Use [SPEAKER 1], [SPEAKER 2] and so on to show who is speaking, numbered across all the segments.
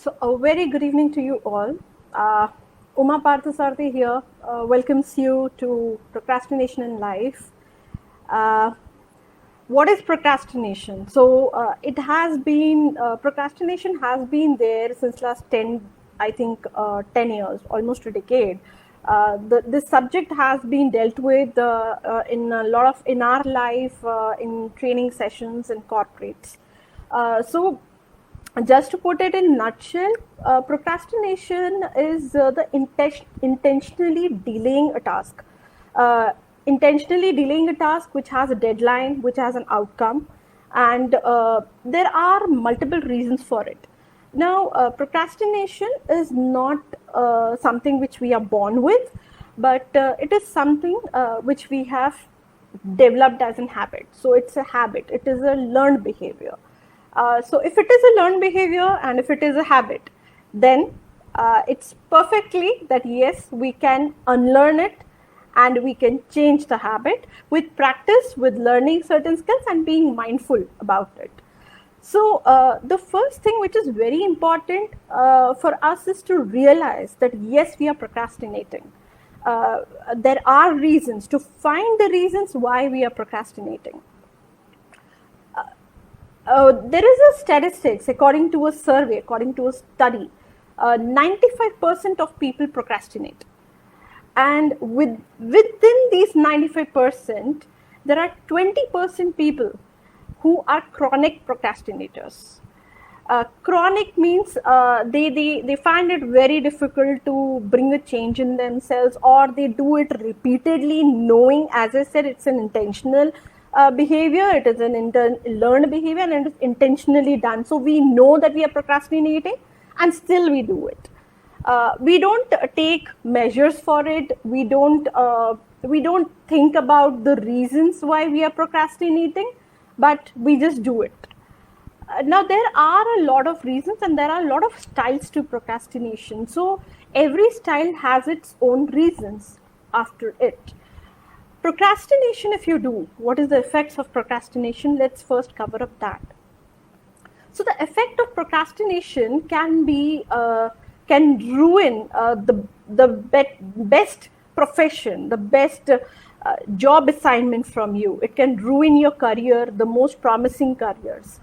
[SPEAKER 1] So a very good evening to you all. Uma Parthasarthi here welcomes you to Procrastination in Life. Uh, what is procrastination? So it has been, procrastination has been there since last 10, I think 10 years, almost a decade. This subject has been dealt with in a lot of, in our life, in training sessions and corporates. So just to put it in a nutshell, procrastination is the intentionally delaying a task. Intentionally delaying a task which has a deadline, which has an outcome, and there are multiple reasons for it. Now, procrastination is not something which we are born with, but it is something which we have developed as a habit. So it's a habit, it is a learned behavior. So if it is a learned behavior and if it is a habit, then it's perfectly that yes, we can unlearn it and we can change the habit with practice, with learning certain skills and being mindful about it. So the first thing which is very important for us is to realize that yes, we are procrastinating. There are reasons, to find the reasons why we are procrastinating. There is a statistics, according to a survey, according to a study, 95% of people procrastinate. And within these 95%, there are 20% people who are chronic procrastinators. Chronic means they find it very difficult to bring a change in themselves, or they do it repeatedly, knowing, as I said, it's an intentional behavior, it is an learned behavior, and it is intentionally done. So we know that we are procrastinating and still we do it. We don't take measures for it. We don't think about the reasons why we are procrastinating, but we just do it. Now, there are a lot of reasons and there are a lot of styles to procrastination. So every style has its own reasons after it. Procrastination, if you do, what is the effects of procrastination? Let's first cover up that. So the effect of procrastination can be can ruin the best profession, the best job assignment from you. It can ruin your career, the most promising careers.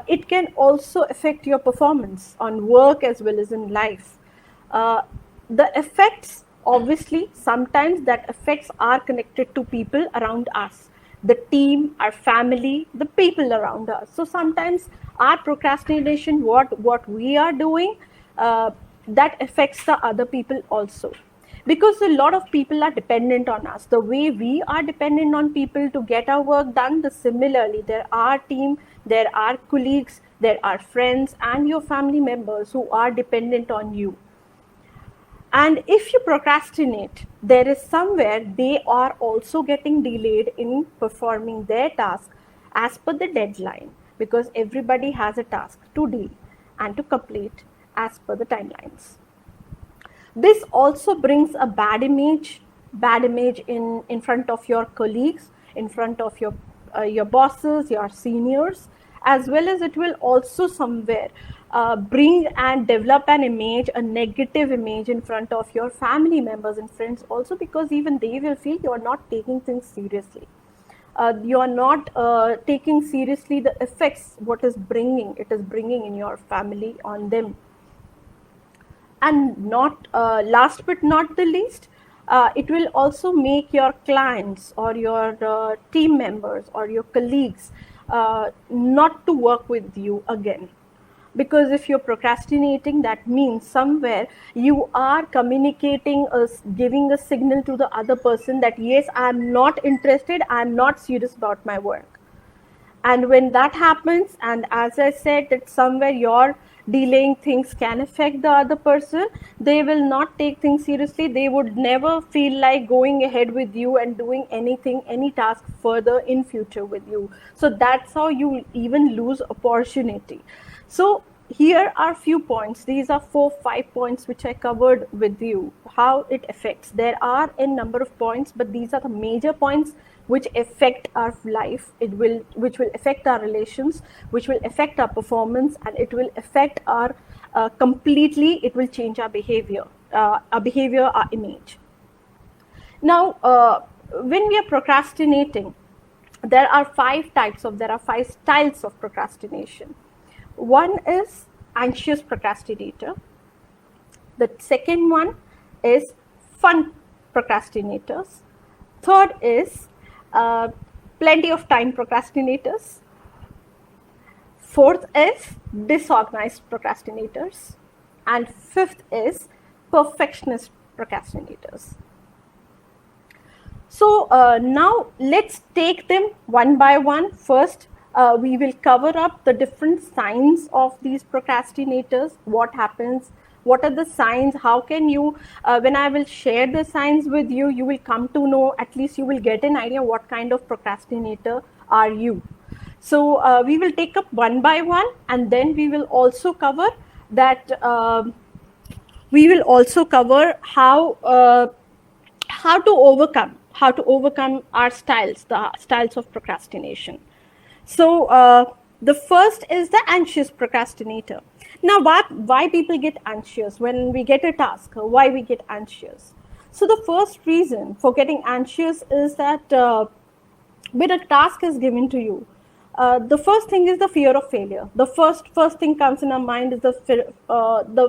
[SPEAKER 1] It can also affect your performance on work as well as in life. The effects, obviously, sometimes that effects are connected to people around us, the team, our family, the people around us. So sometimes our procrastination, what we are doing, that affects the other people also. Because a lot of people are dependent on us. The way we are dependent on people to get our work done, similarly, there are team, there are colleagues, there are friends and your family members who are dependent on you. And if you procrastinate, there is somewhere they are also getting delayed in performing their task as per the deadline, because everybody has a task to do and to complete as per the timelines. This also brings a bad image in front of your colleagues, in front of your bosses, your seniors, as well as it will also somewhere bring and develop an image, a negative image in front of your family members and friends also, because even they will feel you are not taking things seriously. You are not taking seriously the effects it is bringing in your family on them. And not last but not the least, it will also make your clients or your team members or your colleagues not to work with you again. Because if you're procrastinating, that means somewhere you are communicating, giving a signal to the other person that yes, I'm not interested, I'm not serious about my work. And when that happens, and as I said, that somewhere your delaying things can affect the other person, they will not take things seriously. They would never feel like going ahead with you and doing anything, any task further in future with you. So that's how you even lose opportunity. So here are few points. These are 4-5 points which I covered with you, how it affects. There are a number of points, but these are the major points which affect our life, which will affect our relations, which will affect our performance, and it will affect our completely, it will change our behavior, our image. Now, when we are procrastinating, there are five styles of procrastination. One is anxious procrastinator. The second one is fun procrastinators. Third is uh, plenty of time procrastinators. Fourth is disorganized procrastinators. And fifth is perfectionist procrastinators. So now let's take them one by one. First, we will cover up the different signs of these procrastinators. What happens? What are the signs? How can you, when I will share the signs with you, you will come to know, at least you will get an idea what kind of procrastinator are you. So we will take up one by one, and then we will also cover that. We will also cover how to overcome our styles, the styles of procrastination. So the first is the anxious procrastinator. Now, why people get anxious when we get a task? Why we get anxious? So the first reason for getting anxious is that when a task is given to you, the first thing is the fear of failure. The first thing comes in our mind is the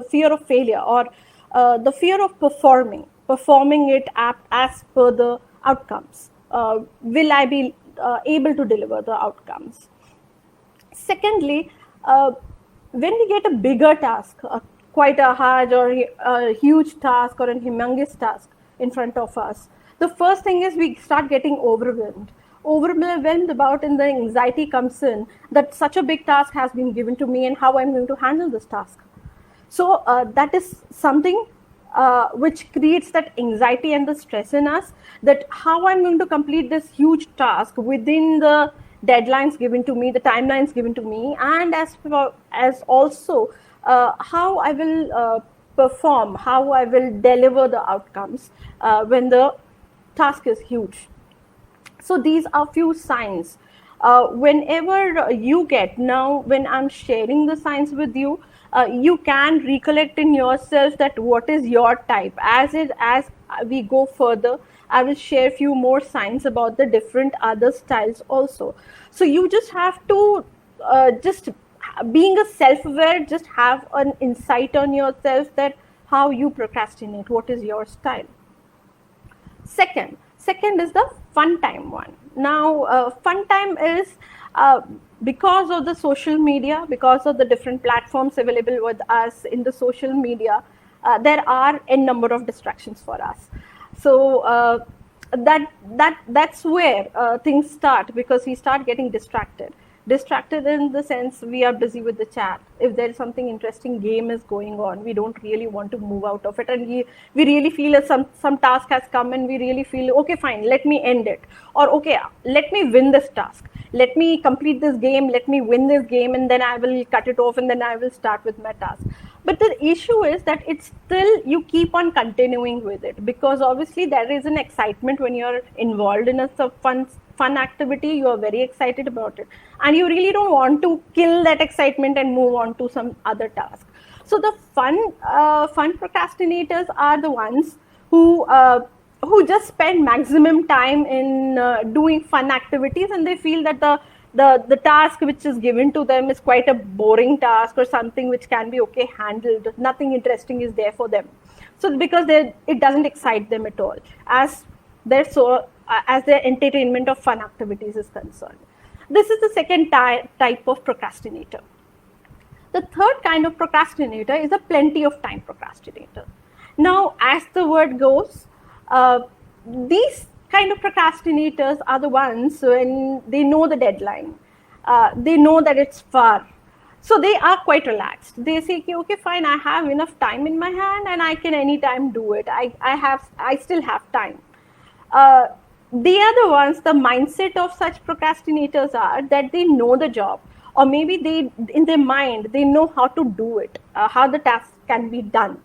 [SPEAKER 1] fear of failure, or the fear of performing it as per the outcomes. Will I be able to deliver the outcomes? Secondly, when we get a bigger task, quite a hard or a huge task or a humongous task in front of us, the first thing is we start getting overwhelmed about, and the anxiety comes in that such a big task has been given to me and how I'm going to handle this task. So that is something which creates that anxiety and the stress in us, that how I'm going to complete this huge task within the deadlines given to me, the timelines given to me, and as also how I will perform, how I will deliver the outcomes when the task is huge. So these are few signs. Whenever you get, now when I'm sharing the signs with you, you can recollect in yourself that what is your type. As we go further, I will share few more signs about the different other styles also. So you just have to just being a self-aware, just have an insight on yourself that how you procrastinate, what is your style. Second is the fun time one. Now, fun time is because of the social media, because of the different platforms available with us in the social media, there are a number of distractions for us. So that's where things start, because we start getting distracted in the sense we are busy with the chat. If there is something interesting game is going on, we don't really want to move out of it, and we really feel that some task has come and we really feel, okay fine, let me end it, or okay, let me win this task, let me complete this game, let me win this game, and then I will cut it off and then I will start with my task. But the issue is that it's still, you keep on continuing with it, because obviously there is an excitement when you're involved in a fun activity. You are very excited about it, and you really don't want to kill that excitement and move on to some other task. So the fun procrastinators are the ones who just spend maximum time in doing fun activities, and they feel that the task which is given to them is quite a boring task, or something which can be okay handled, nothing interesting is there for them. So because it doesn't excite them at all, as their entertainment of fun activities is concerned. This is the second type of procrastinator. The third kind of procrastinator is a plenty of time procrastinator. Now, as the word goes, these kind of procrastinators are the ones when they know the deadline, they know that it's far, so they are quite relaxed. They say, okay fine, I have enough time in my hand and I can anytime do it. I still have time. They are the ones, the mindset of such procrastinators are that they know the job, or maybe they, in their mind, they know how to do it, how the task can be done.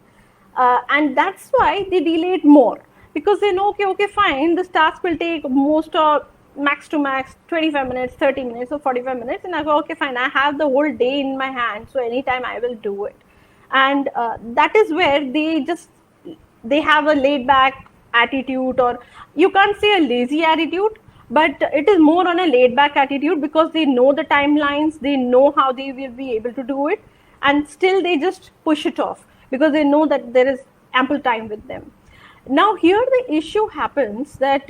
[SPEAKER 1] And that's why they delay it more, because they know, okay fine, this task will take most or max to max 25 minutes, 30 minutes or 45 minutes, and I go, okay fine, I have the whole day in my hand, so anytime I will do it. And that is where they have a laid back attitude, or you can't say a lazy attitude, but it is more on a laid back attitude, because they know the timelines, they know how they will be able to do it, and still they just push it off because they know that there is ample time with them. Now here the issue happens that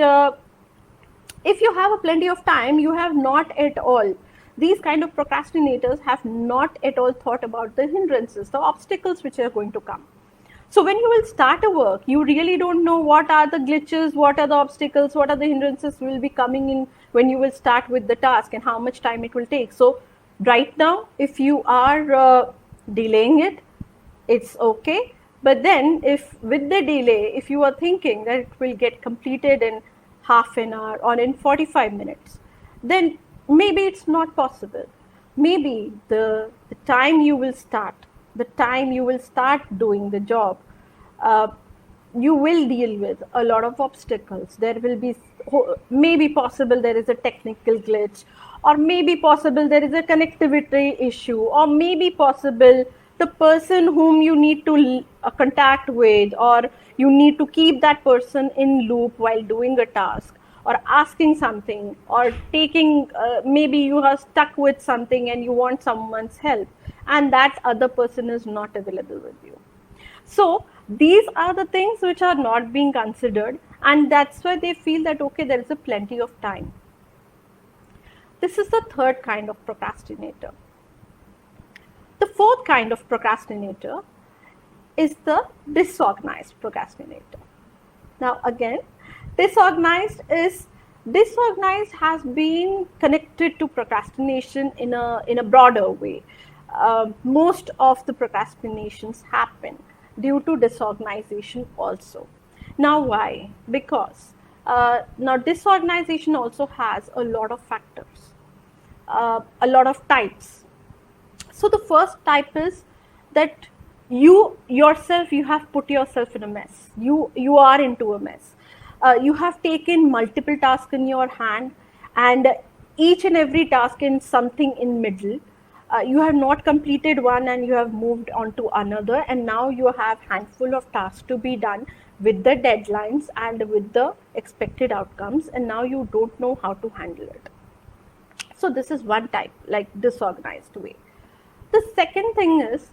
[SPEAKER 1] if you have a plenty of time, you have not at all, these kind of procrastinators have not at all thought about the hindrances, the obstacles which are going to come. So when you will start a work, you really don't know what are the glitches, what are the obstacles, what are the hindrances will be coming in when you will start with the task, and how much time it will take. So right now, if you are delaying it, it's okay. But then if with the delay, if you are thinking that it will get completed in half an hour or in 45 minutes, then maybe it's not possible. Maybe the time you will start, the time you will start doing the job, uh, you will deal with a lot of obstacles. There will be, maybe possible there is a technical glitch, or maybe possible there is a connectivity issue, or maybe possible the person whom you need to contact with, or you need to keep that person in loop while doing a task, or asking something, or taking, maybe you are stuck with something and you want someone's help, and that other person is not available with you. So these are the things which are not being considered, and that's why they feel that okay, there is a plenty of time. This is the third kind of procrastinator. The fourth kind of procrastinator is the disorganized procrastinator. Now again, disorganized has been connected to procrastination in a broader way. Most of the procrastinations happen due to disorganization also. Now why? Because now disorganization also has a lot of factors, a lot of types. So the first type is that you yourself, you have put yourself in a mess. You are into a mess. You have taken multiple tasks in your hand, and each and every task in something in middle. You have not completed one and you have moved on to another, and now you have handful of tasks to be done with the deadlines and with the expected outcomes, and now you don't know how to handle it. So this is one type, like disorganized way. The second thing is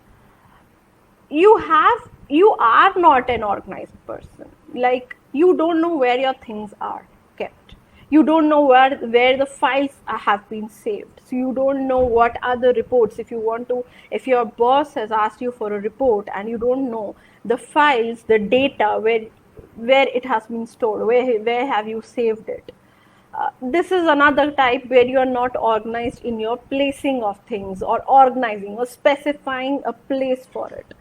[SPEAKER 1] you are not an organized person. Like, you don't know where your things are kept. You don't know where the files have been saved. So you don't know what are the reports. If your boss has asked you for a report and you don't know the files, the data, where it has been stored, where have you saved it. This is another type where you are not organized in your placing of things, or organizing or specifying a place for it.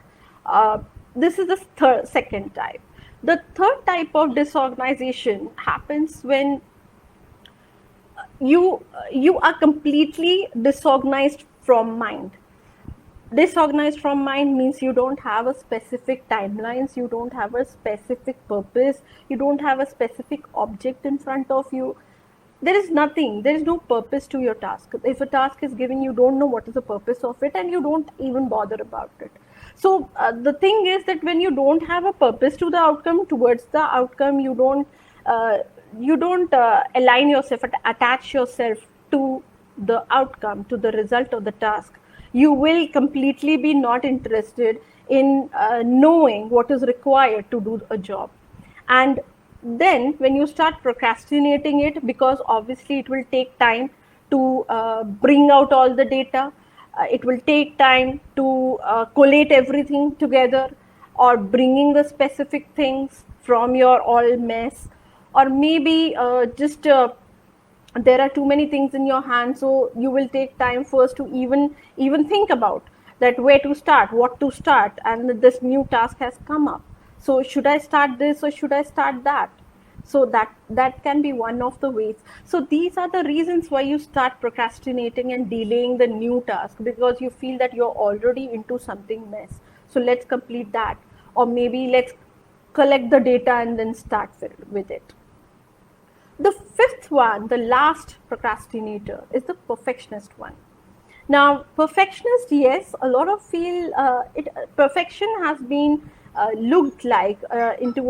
[SPEAKER 1] This is the second type. The third type of disorganization happens when you are completely disorganized from mind. Disorganized from mind means you don't have a specific timelines, you don't have a specific purpose, you don't have a specific object in front of you. There is nothing, there is no purpose to your task. If a task is given, you don't know what is the purpose of it, and you don't even bother about it. So the thing is that when you don't have a purpose to the outcome, towards the outcome, you don't align yourself, attach yourself to the outcome, to the result of the task. You will completely be not interested in knowing what is required to do a job. And then when you start procrastinating it, because obviously it will take time to bring out all the data, it will take time to collate everything together, or bringing the specific things from your all mess, or maybe there are too many things in your hand, so you will take time first to even think about that, where to start, what to start, and this new task has come up. So should I start this or should I start that? So that can be one of the ways. So these are the reasons why you start procrastinating and delaying the new task, because you feel that you're already into something mess. So let's complete that, or maybe let's collect the data and then start with it. The fifth one, the last procrastinator, is the perfectionist one. Now, perfectionist, yes, a lot of feel perfection has been looked like into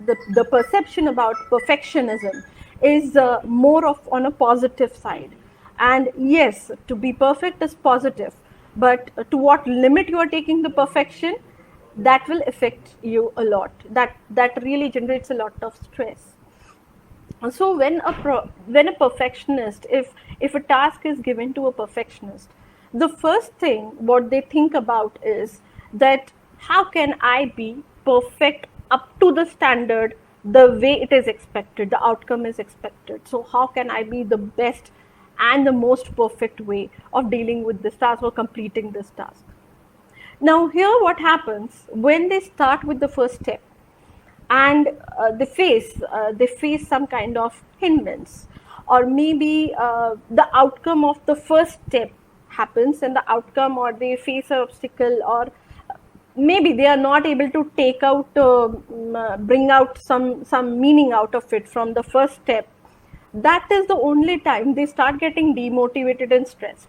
[SPEAKER 1] the perception about perfectionism is more of on a positive side. And yes, to be perfect is positive, but to what limit you are taking the perfection, that will affect you a lot. That really generates a lot of stress. So when a perfectionist, if a task is given to a perfectionist, the first thing what they think about is that how can I be perfect up to the standard, the way it is expected, the outcome is expected. So how can I be the best and the most perfect way of dealing with this task or completing this task? Now here what happens when they start with the first step, and they face some kind of hindrance, or maybe the outcome of the first step happens and the outcome, or they face an obstacle, or maybe they are not able to take out bring out some meaning out of it from the first step. That is the only time they start getting demotivated and stressed.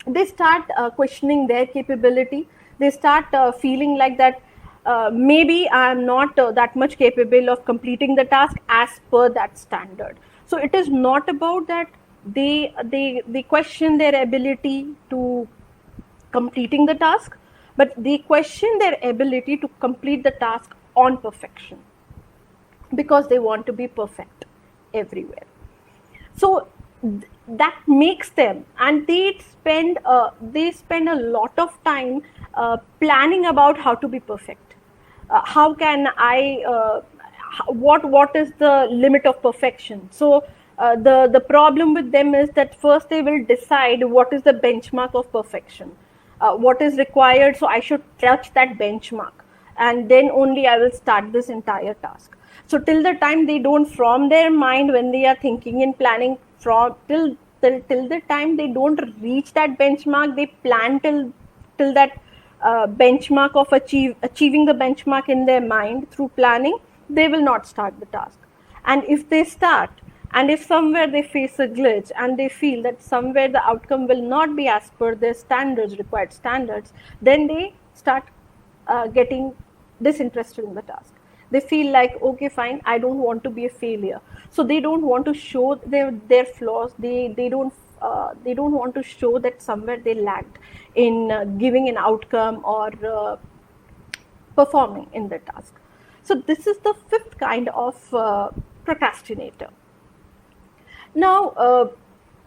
[SPEAKER 1] They start questioning their capability. They start feeling like that maybe I am not that much capable of completing the task as per that standard. So it is not about that they question their ability to completing the task, but they question their ability to complete the task on perfection, because they want to be perfect everywhere. So that makes them, and they spend a lot of time planning about how to be perfect. How can I what is the limit of perfection? So the problem with them is that first they will decide what is the benchmark of perfection, what is required, so I should touch that benchmark, and then only I will start this entire task. So till the time they don't, from their mind, when they are thinking and planning, from till the time they don't reach that benchmark, they plan till that benchmark of achieving the benchmark in their mind through planning, they will not start the task. And if they start, and if somewhere they face a glitch and they feel that somewhere the outcome will not be as per their standards, required standards, then they start getting disinterested in the task. They feel like, okay, fine, I don't want to be a failure. So they don't want to show their flaws. They don't want to show that somewhere they lacked in giving an outcome or performing in the task. So this is the fifth kind of procrastinator. Now,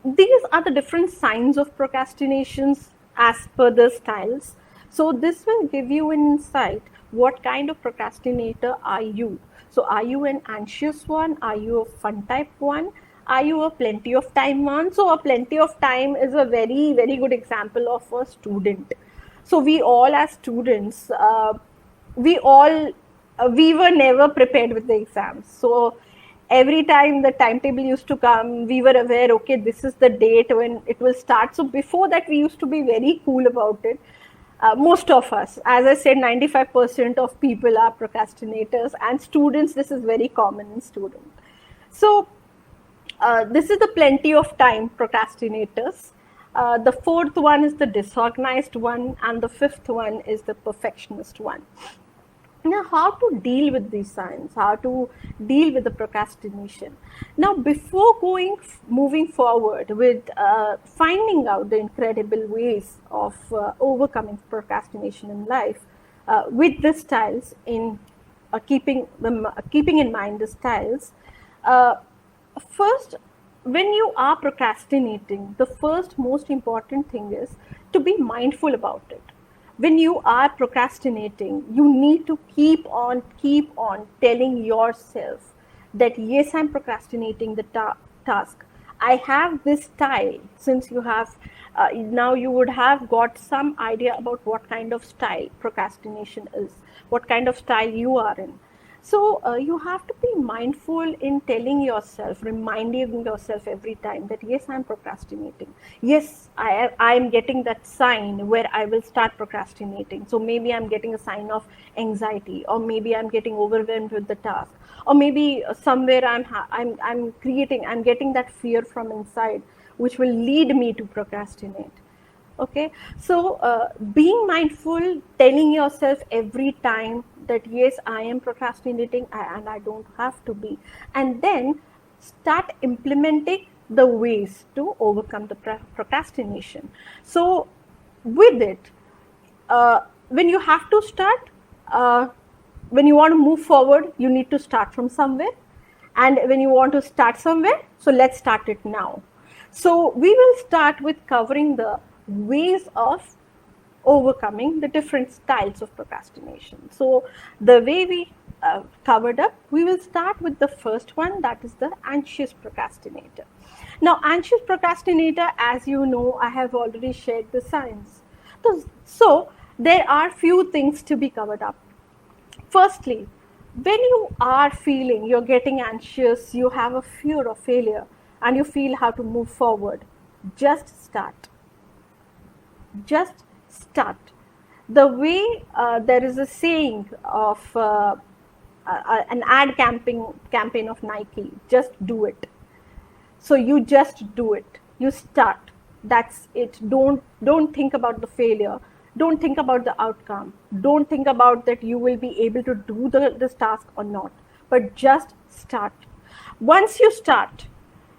[SPEAKER 1] these are the different signs of procrastinations as per the styles. So this will give you an insight what kind of procrastinator are you. So are you an anxious one? Are you a fun type one? Are you a plenty of time one? So a plenty of time is a very, very good example of a student. So we all as students, we all we were never prepared with the exams. So every time the timetable used to come, we were aware, okay, this is the date when it will start. So before that, we used to be very cool about it. Most of us, as I said, 95% of people are procrastinators, and students, this is very common in students. So this is the plenty of time procrastinators. The fourth one is the disorganized one, and the fifth one is the perfectionist one. Now, how to deal with these signs, how to deal with the procrastination. Now, before moving forward with finding out the incredible ways of overcoming procrastination in life with the styles, in keeping in mind the styles, first, when you are procrastinating, the first most important thing is to be mindful about it. When you are procrastinating, you need to keep on telling yourself that yes, I'm procrastinating the task. I have this style. Since you have now, you would have got some idea about what kind of style procrastination is, what kind of style you are in. So you have to be mindful in telling yourself, reminding yourself every time that yes, I'm procrastinating. Yes, I am getting that sign where I will start procrastinating. So maybe I'm getting a sign of anxiety, or maybe I'm getting overwhelmed with the task, or maybe somewhere I'm getting that fear from inside, which will lead me to procrastinate. Okay, so being mindful, telling yourself every time that yes, I am procrastinating and I don't have to be, and then start implementing the ways to overcome the procrastination. So with it, when you have to start, when you want to move forward, you need to start from somewhere. And when you want to start somewhere, so let's start it now. So we will start with covering the ways of overcoming the different styles of procrastination. So the way we covered up, we will start with the first one, that is the anxious procrastinator. Now, anxious procrastinator, as you know, I have already shared the signs. So there are few things to be covered up. Firstly, when you are feeling you're getting anxious, you have a fear of failure, and you feel how to move forward, just start. Just start. The way there is a saying of an ad campaign of Nike, just do it. So you just do it. You start. That's it. Don't think about the failure. Don't think about the outcome. Don't think about that you will be able to do this task or not. But just start. Once you start,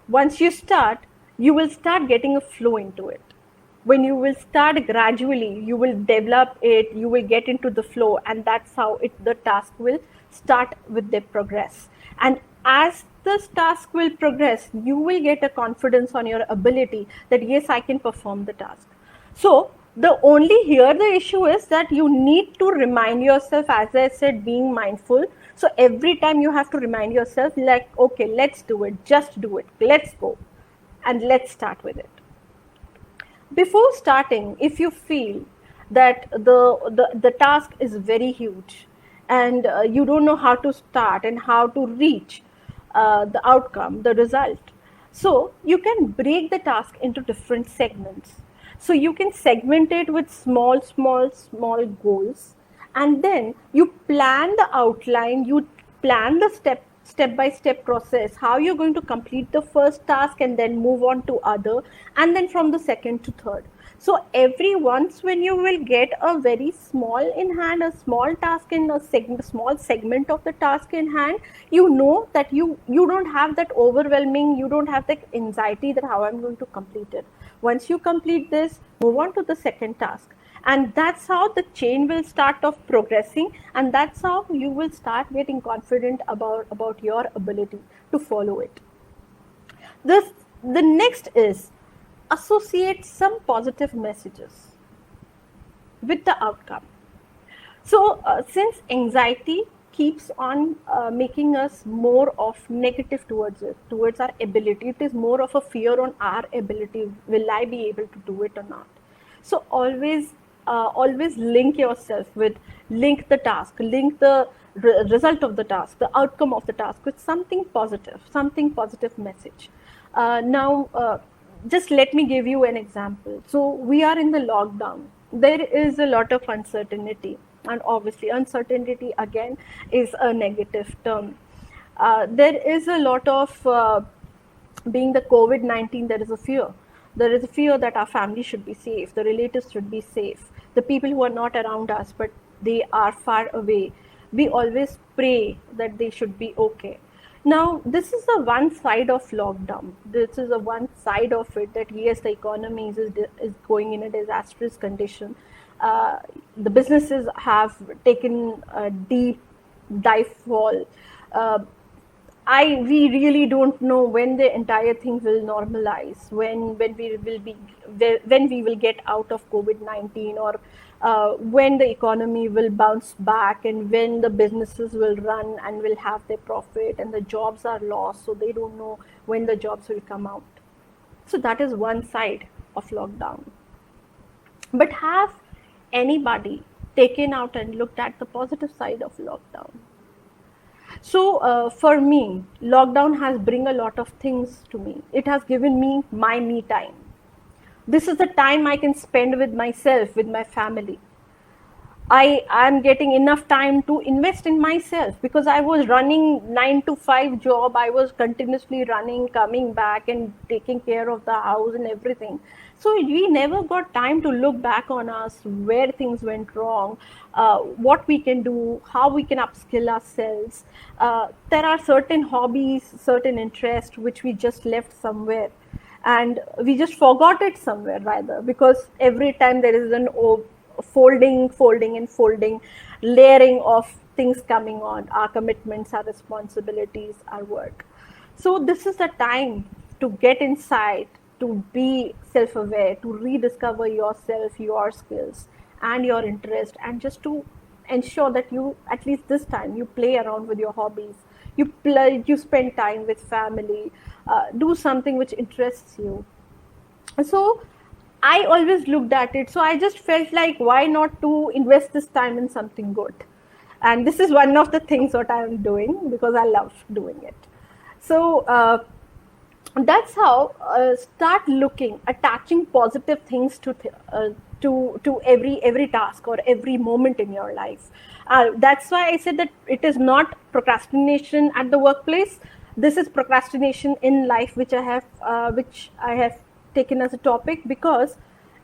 [SPEAKER 1] once you start, you will start getting a flow into it. When you will start gradually, you will develop it, you will get into the flow, and that's how the task will start with their progress. And as this task will progress, you will get a confidence on your ability that yes, I can perform the task. So the only here the issue is that you need to remind yourself, as I said, being mindful. So every time you have to remind yourself, like, okay, let's do it, just do it, let's go, and let's start with it. Before starting, if you feel that the task is very huge, and you don't know how to start and how to reach the outcome, the result, so you can break the task into different segments. So you can segment it with small goals, and then you plan the outline, you plan the step by step process, how you're going to complete the first task and then move on to other, and then from the second to third. So every once when you will get a very small in hand, a small task in a small segment of the task in hand, you know that you don't have that overwhelming, you don't have that anxiety that how I'm going to complete it. Once you complete this, move on to the second task, and that's how the chain will start of progressing, and that's how you will start getting confident about your ability to follow it. The next is associate some positive messages with the outcome. So since anxiety keeps on making us more of negative towards it, towards our ability, it is more of a fear on our ability, will I be able to do it or not. So always link yourself with, link the task, link the result of the task, the outcome of the task with something positive message. Now just let me give you an example. So we are in the lockdown, there is a lot of uncertainty, and obviously uncertainty again is a negative term. There is a lot of being the COVID-19, there is a fear. There is a fear that our family should be safe, the relatives should be safe, the people who are not around us but they are far away, we always pray that they should be okay. Now, this is the one side of lockdown. This is the one side of it, that yes, the economy is going in a disastrous condition. The businesses have taken a deep dive fall. Uh, we really don't know when the entire thing will normalize, when we will get out of COVID-19, or when the economy will bounce back, and when the businesses will run and will have their profit, and the jobs are lost, so they don't know when the jobs will come out. So that is one side of lockdown. But have anybody taken out and looked at the positive side of lockdown? So for me, lockdown has bring a lot of things to me. It has given me my me time. This is the time I can spend with myself, with my family. I am getting enough time to invest in myself, because I was running 9 to 5 job. I was continuously running, coming back and taking care of the house and everything. So we never got time to look back on us, where things went wrong, what we can do, how we can upskill ourselves. There are certain hobbies, certain interests which we just left somewhere, and we just forgot it somewhere, rather, because every time there is an folding and folding, layering of things coming on, our commitments, our responsibilities, our work. So this is the time to get inside, to be self-aware, to rediscover yourself, your skills and your interest, and just to ensure that you, at least this time, you play around with your hobbies, you spend time with family, do something which interests you. So I always looked at it. So I just felt like, why not to invest this time in something good? And this is one of the things what I'm doing, because I love doing it. So that's how, start looking, attaching positive things to every task or every moment in your life. That's why I said that it is not procrastination at the workplace. This is procrastination in life, which I have taken as a topic, because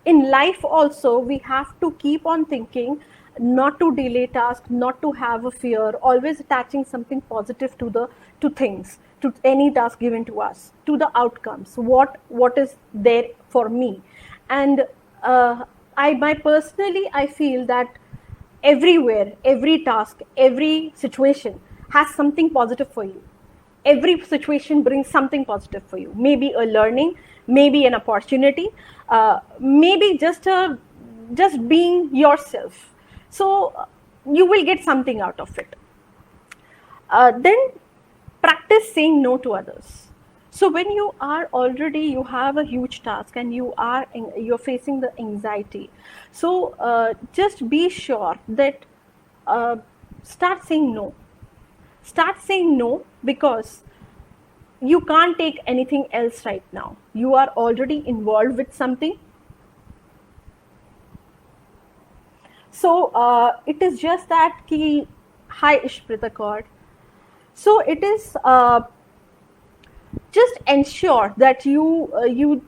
[SPEAKER 1] in life also we have to keep on thinking, not to delay tasks, not to have a fear, always attaching something positive to things, to any task given to us, to the outcomes, what is there for me. And I feel that everywhere, every task, every situation has something positive for you. Every situation brings something positive for you, maybe a learning, maybe an opportunity, maybe just being yourself. So you will get something out of it. Then practice saying no to others. So when you have a huge task and you're facing the anxiety, so just be sure that, uh, start saying no. Start saying no, because you can't take anything else right now. You are already involved with something. So it is just that ki, hi Ishprita Kaur. So it is, just ensure that you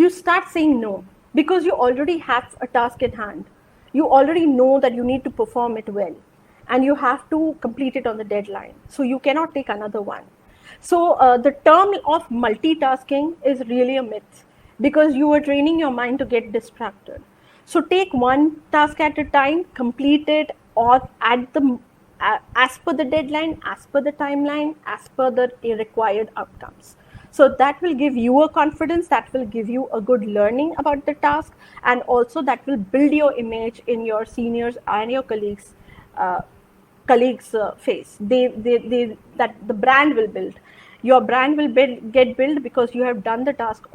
[SPEAKER 1] start saying no, because you already have a task in hand. You already know that you need to perform it well, and you have to complete it on the deadline, so you cannot take another one. So the term of multitasking is really a myth, because you are training your mind to get distracted. So take one task at a time, complete it, or at the as per the deadline, as per the timeline, as per the required outcomes. So that will give you a confidence, that will give you a good learning about the task, and also that will build your image in your seniors and your uh, colleagues face. That the brand will build. Your brand will get built, because you have done the task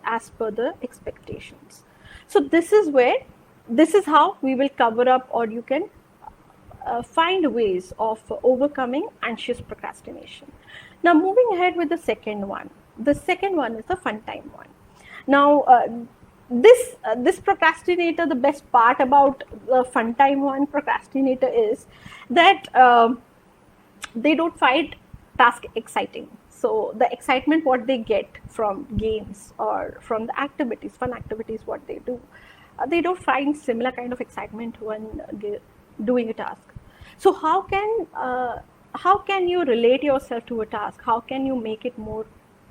[SPEAKER 1] as per the expectations. So this is how we will cover up, or you can find ways of overcoming anxious procrastination. Now, moving ahead with the second one. The second one is the fun time one. Now, this procrastinator, the best part about the fun time one procrastinator is that they don't find task exciting. So the excitement what they get from games or from the activities, fun activities, what they do, they don't find similar kind of excitement when doing a task. So how can you relate yourself to a task? How can you make it more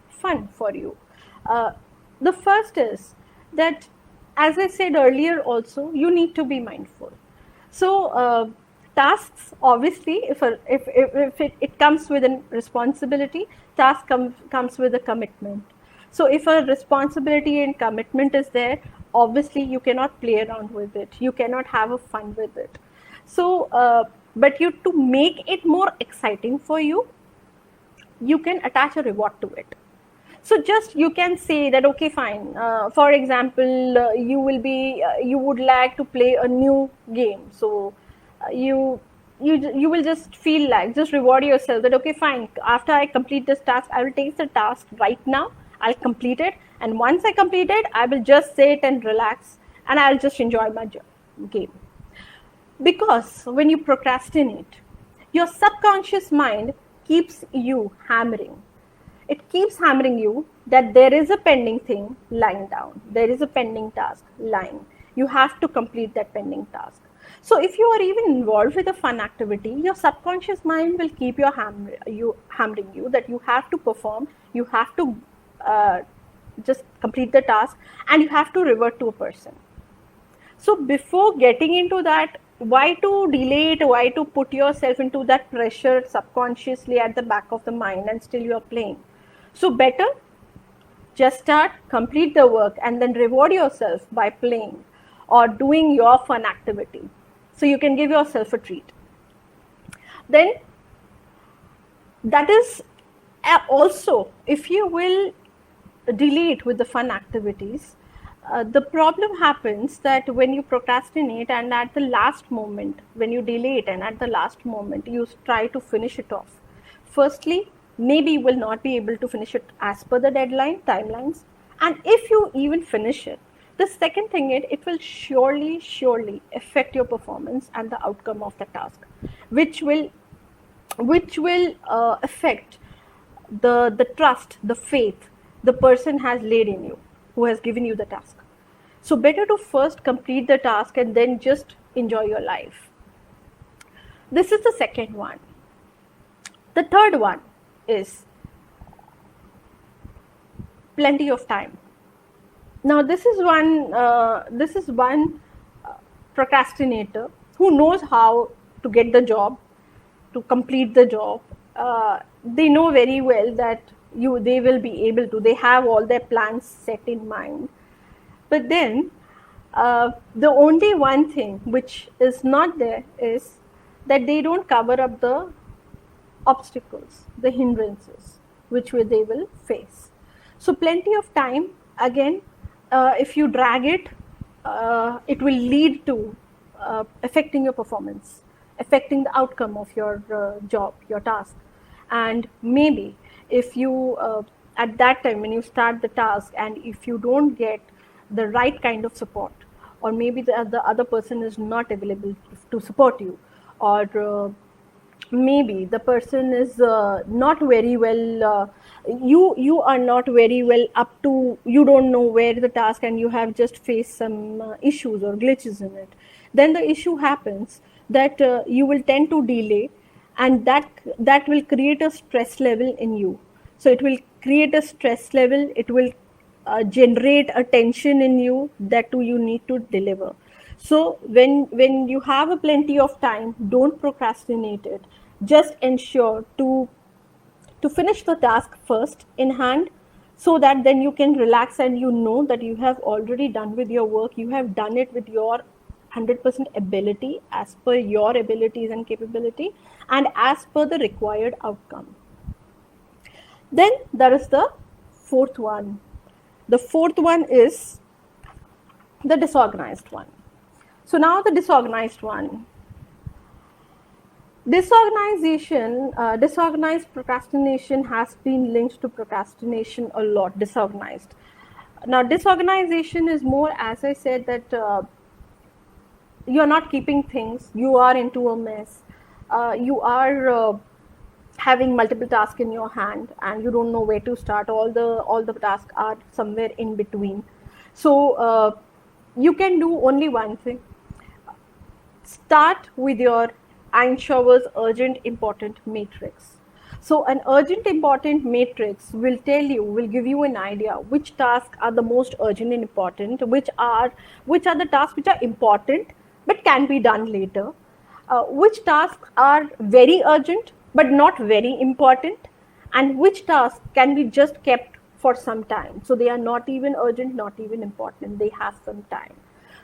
[SPEAKER 1] fun for you? The first is that, as I said earlier, also you need to be mindful. So tasks, obviously, if it comes with a responsibility, task comes with a commitment. So if a responsibility and commitment is there, obviously you cannot play around with it. You cannot have a fun with it. So, but to make it more exciting for you, you can attach a reward to it. So just you can say that, okay, fine. For example, you would like to play a new game. So you will just feel like, just reward yourself that, okay, fine. After I complete this task, I will take the task right now. I'll complete it, and once I complete it, I will just sit and relax, and I'll just enjoy my game. Because when you procrastinate, your subconscious mind keeps you hammering. It keeps hammering you that there is a pending thing lying down. There is a pending task lying. You have to complete that pending task. So if you are even involved with a fun activity, your subconscious mind will keep hammering you that you have to perform, you have to just complete the task, and you have to revert to a person. So before getting into that, why to delay it? Why to put yourself into that pressure subconsciously at the back of the mind and still you are playing? So better just start, complete the work, and then reward yourself by playing or doing your fun activity. So you can give yourself a treat. Then that is also, if you will delay it with the fun activities, the problem happens that when you procrastinate and at the last moment, when you delay it and at the last moment you try to finish it off, firstly, maybe you will not be able to finish it as per the deadline, timelines. And if you even finish it, the second thing is it will surely affect your performance and the outcome of the task, which will affect the trust, the faith the person has laid in you, who has given you the task. So better to first complete the task and then just enjoy your life. This is the second one. The third one is plenty of time. Now this is one procrastinator who knows how to get the job, to complete the job. They know very well that they will be able to. They have all their plans set in mind. But then the only one thing which is not there is that they don't cover up the obstacles, the hindrances which they will face. So plenty of time, again, if you drag it, it will lead to affecting your performance, affecting the outcome of your job, your task. And maybe if you, at that time when you start the task, and if you don't get the right kind of support, or maybe the other person is not available to support you, or maybe the person is not very well, you are not very well up to, you don't know where the task, and you have just faced some issues or glitches in it, then the issue happens that you will tend to delay, and that will create a stress level in you. So it will create a stress level, it will generate a tension in you that too you need to deliver. So when you have a plenty of time, don't procrastinate it. Just ensure to finish the task first in hand, so that then you can relax and you know that you have already done with your work, you have done it with your 100% ability, as per your abilities and capability, and as per the required outcome. Then there is the fourth one. The fourth one is the disorganized one. So now the disorganized one. Disorganized procrastination has been linked to procrastination a lot. Disorganized. Now disorganization is more, as I said, that you're not keeping things, you are into a mess, you are having multiple tasks in your hand and you don't know where to start. All the tasks are somewhere in between. So you can do only one thing. Start with your Eisenhower's urgent important matrix. So an urgent important matrix will give you an idea which tasks are the most urgent and important, which are the tasks which are important but can be done later, which tasks are very urgent but not very important, and which tasks can be just kept for some time. So they are not even urgent, not even important, they have some time.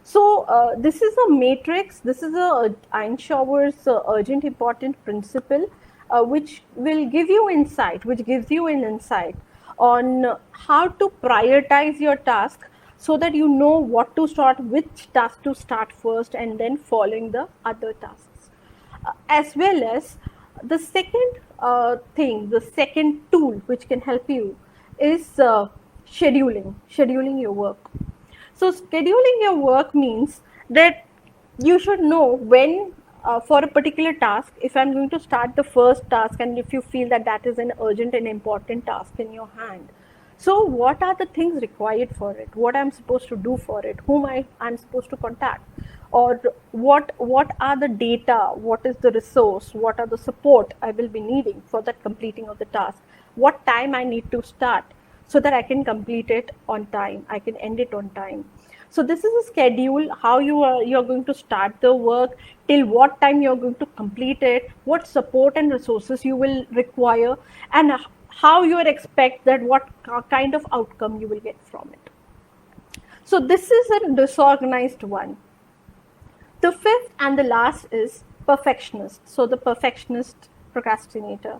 [SPEAKER 1] So this is a matrix, this is a Eisenhower's urgent important principle, which will give you insight, which gives you an insight on how to prioritize your task, so that you know what to start, which task to start first, and then following the other tasks. As well as the second thing, the second tool which can help you is scheduling your work. So scheduling your work means that you should know when, for a particular task, if I'm going to start the first task, and if you feel that that is an urgent and important task in your hand, so what are the things required for it, what I'm supposed to do for it, whom I'm supposed to contact, or what are the data, what is the resource, what are the support I will be needing for that completing of the task, what time I need to start so that I can complete it on time, I can end it on time. So this is a schedule, how you're going to start the work, till what time you're going to complete it, what support and resources you will require, and how you expect that what kind of outcome you will get from it. So this is a disorganized one. The fifth and the last is perfectionist. So the perfectionist procrastinator.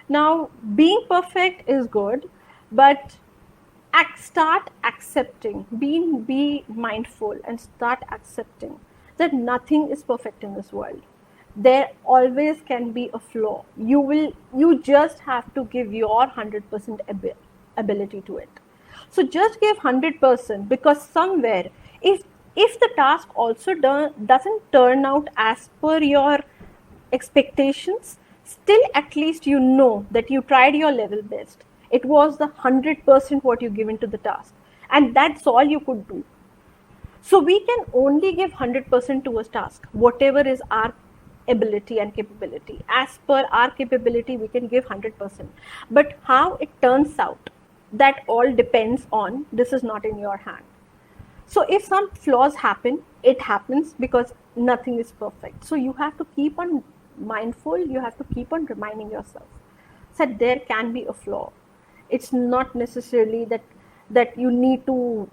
[SPEAKER 1] Now, being perfect is good, but start accepting, be mindful and start accepting that nothing is perfect in this world. There always can be a flaw. You just have to give your 100% ability to it. So just give 100%, because somewhere, if the task also doesn't turn out as per your expectations, still at least you know that you tried your level best. It was the 100% what you given to the task, and that's all you could do. So we can only give 100% to a task, whatever is our ability and capability. As per our capability, we can give 100%. But how it turns out, that all depends on, this is not in your hand. So if some flaws happen, it happens, because nothing is perfect. So you have to keep on mindful, you have to keep on reminding yourself that there can be a flaw. It's not necessarily that you need to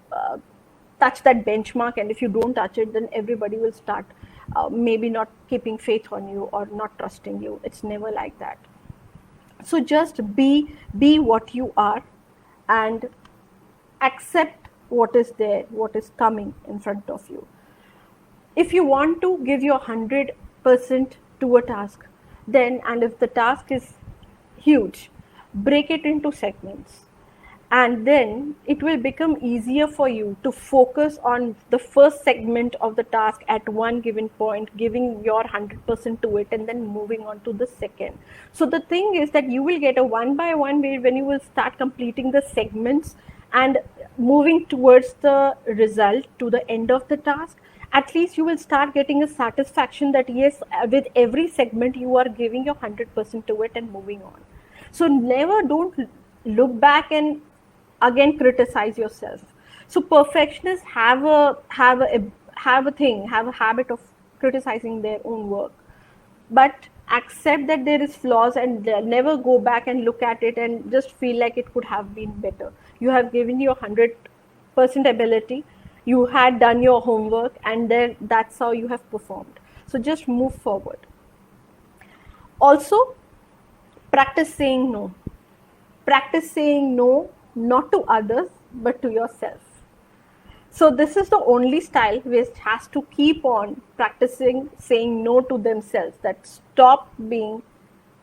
[SPEAKER 1] touch that benchmark, and if you don't touch it, then everybody will start maybe not keeping faith on you or not trusting you. It's never like that. So just be what you are, and accept what is there, what is coming in front of you. If you want to give your 100% to a task, then, and if the task is huge, break it into segments, and then it will become easier for you to focus on the first segment of the task at one given point, giving your 100% to it, and then moving on to the second. So the thing is that you will get a one by one way when you will start completing the segments and moving towards the result, to the end of the task. At least you will start getting a satisfaction that yes, with every segment you are giving your 100% to it and moving on. So never, don't look back and again criticize yourself. So perfectionists have a habit of criticizing their own work, but accept that there is flaws, and never go back and look at it and just feel like it could have been better. You have given your 100% ability, you had done your homework, and then that's how you have performed. So just move forward. Also, practice saying no. Practice saying no, not to others, but to yourself. So this is the only style which has to keep on practicing saying no to themselves, that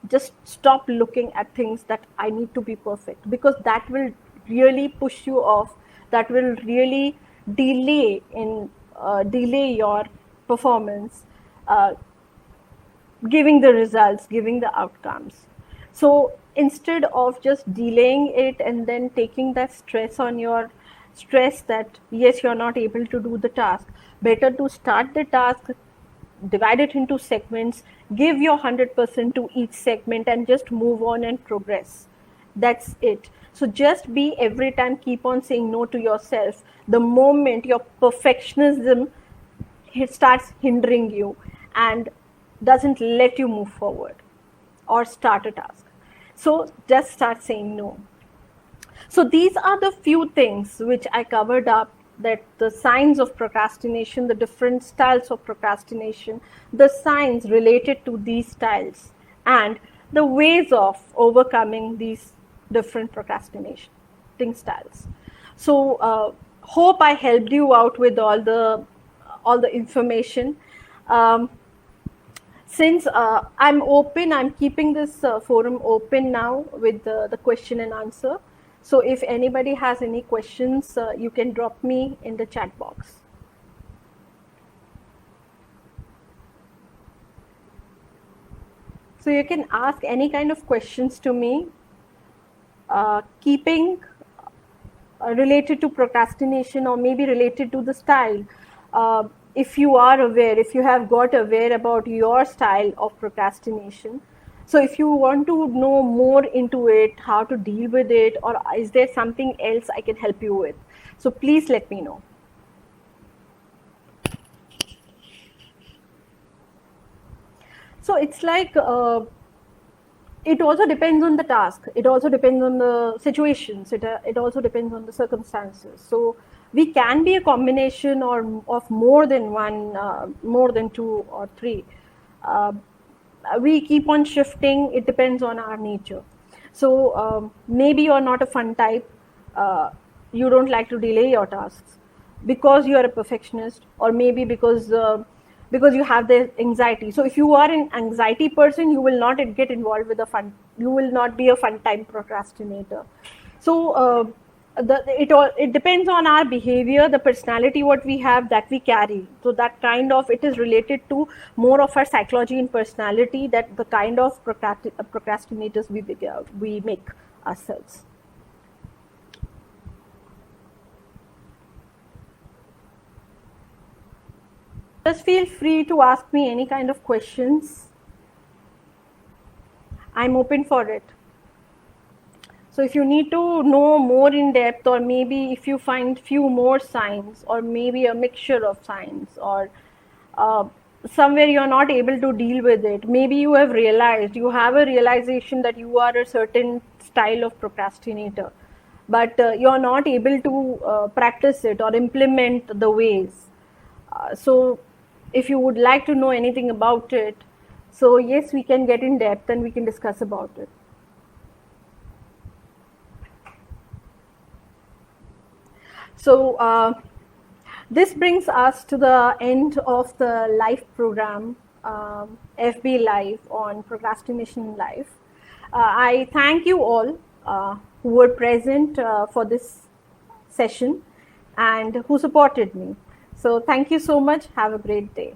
[SPEAKER 1] just stop looking at things that I need to be perfect, because that will really push you off, that will really delay your performance, giving the results, giving the outcomes. So instead of just delaying it and then taking that stress that yes, you're not able to do the task, better to start the task, divide it into segments, give your 100% to each segment, and just move on and progress. That's it. So just be, every time keep on saying no to yourself. The moment your perfectionism starts hindering you and doesn't let you move forward or start a task, so just start saying no. So these are the few things which I covered up, that the signs of procrastination, the different styles of procrastination, the signs related to these styles, and the ways of overcoming these different procrastination styles. So hope I helped you out with all the information. Since I'm open, I'm keeping this forum open now with the question and answer. So if anybody has any questions, you can drop me in the chat box. So you can ask any kind of questions to me, keeping related to procrastination or maybe related to the style. If you are aware, if you have got aware about your style of procrastination, so if you want to know more into it, how to deal with it, or is there something else I can help you with, so please let me know. So it's like it also depends on the task. It also depends on the situations. It also depends on the circumstances. So we can be a combination or of more than one, more than two or three. We keep on shifting. It depends on our nature. So maybe you're not a fun type. You don't like to delay your tasks because you are a perfectionist, or maybe because you have the anxiety. So if you are an anxiety person, you will not get involved with the fun. You will not be a fun time procrastinator. So it depends on our behavior, the personality what we have, that we carry. So that kind of, it is related to more of our psychology and personality, that the kind of procrastinators we make ourselves. Just feel free to ask me any kind of questions. I'm open for it. So if you need to know more in depth, or maybe if you find few more signs, or maybe a mixture of signs, or somewhere you're not able to deal with it, maybe you have realized, you have a realization that you are a certain style of procrastinator, but you're not able to practice it or implement the ways. So if you would like to know anything about it, so yes, we can get in depth and we can discuss about it. So this brings us to the end of the live program, FB Live on Procrastination Live. I thank you all who were present for this session and who supported me. So thank you so much. Have a great day.